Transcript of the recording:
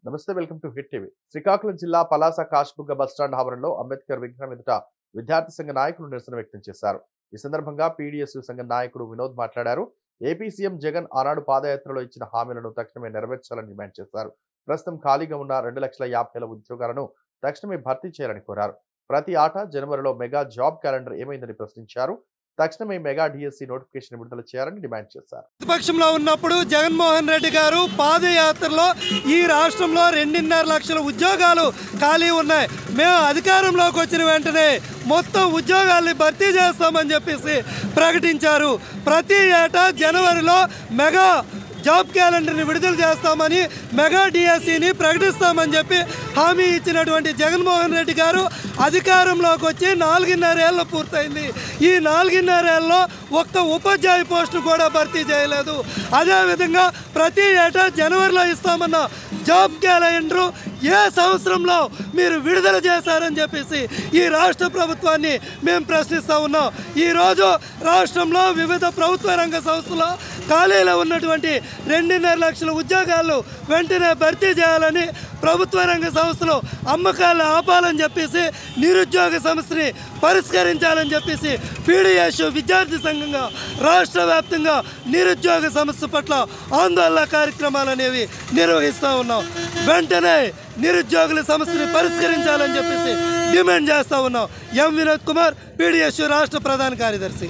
నమస్తే, welcome to hit TV. Srikakulam జిల్లా Palasa కాశబుగ్గ bus stand ఆవరణలో అంబేద్కర్ విగ్రహం ఎదుట విద్యార్థి సంఘ నాయకులు నిరసన వ్యక్తం చేశారు. ఈ సందర్భంగా పీడీఎస్యూ సంఘ నాయకుడు వినోద్ మాట్లాడారు. ఏపీ సీఎం జగన్ ఆనాడు పాదయాత్రలో ఇచ్చిన హామీలను తక్షణమే నెరవేర్చాలని డిమాండ్ చేశారు. ప్రస్తుతం ఖాళీగా ఉన్న 2,50,000 ఉద్యోగాలను తక్షణమే భర్తీ చేయాలని కోరారు. ప్రతి ఆట జనవరిలో మెగా జాబ్ క్యాలెండర్ ఏమైందని ప్రశ్నించారు. తక్షణమే మెగా డిఎస్సి నోటిఫికేషన్ విడుదల చేయాలని డిమాండ్ చేశారు. ప్రతిపక్షంలో ఉన్నప్పుడు జగన్మోహన్ రెడ్డి గారు పాదయాత్రలో ఈ రాష్ట్రంలో 2.5 లక్షల ఉద్యోగాలు ఖాళీ ఉన్నాయి, మేము అధికారంలోకి వచ్చిన వెంటనే మొత్తం ఉద్యోగాల్ని భర్తీ చేస్తామని చెప్పేసి ప్రకటించారు. ప్రతి ఏటా జనవరిలో మెగా జాబ్ క్యాలెండర్ని విడుదల చేస్తామని, మెగా డిఎస్సిని ప్రకటిస్తామని చెప్పి హామీ ఇచ్చినటువంటి జగన్మోహన్ రెడ్డి గారు అధికారంలోకి వచ్చి 4.5 ఏళ్ళు పూర్తయింది. ఈ 4.5 ఏళ్ళలో ఒక్క ఉపాధ్యాయ పోస్టు కూడా భర్తీ చేయలేదు. అదేవిధంగా ప్రతి ఏటా జనవరిలో ఇస్తామన్న జాబ్ క్యాలెండరు ఏ సంవత్సరంలో మీరు విడుదల చేశారని చెప్పేసి ఈ రాష్ట్ర ప్రభుత్వాన్ని మేము ప్రశ్నిస్తూ ఉన్నాం. ఈరోజు రాష్ట్రంలో వివిధ ప్రభుత్వ రంగ సంస్థలో ఖాళీలో ఉన్నటువంటి 2.5 లక్షల ఉద్యోగాలు వెంటనే భర్తీ చేయాలని, ప్రభుత్వ రంగ సంస్థలు అమ్మకాలు ఆపాలని చెప్పేసి, నిరుద్యోగ సమస్యని పరిష్కరించాలని చెప్పేసి పీడీఎస్యూ విద్యార్థి సంఘంగా రాష్ట్ర వ్యాప్తంగా నిరుద్యోగ సమస్య పట్ల ఆందోళన కార్యక్రమాలు అనేవి నిర్వహిస్తూ ఉన్నాం. వెంటనే నిరుద్యోగుల సమస్యని పరిష్కరించాలని చెప్పేసి డిమాండ్ చేస్తూ ఉన్నాం. ఎం వినోద్ కుమార్, పీడీఎస్యూ రాష్ట్ర ప్రధాన కార్యదర్శి.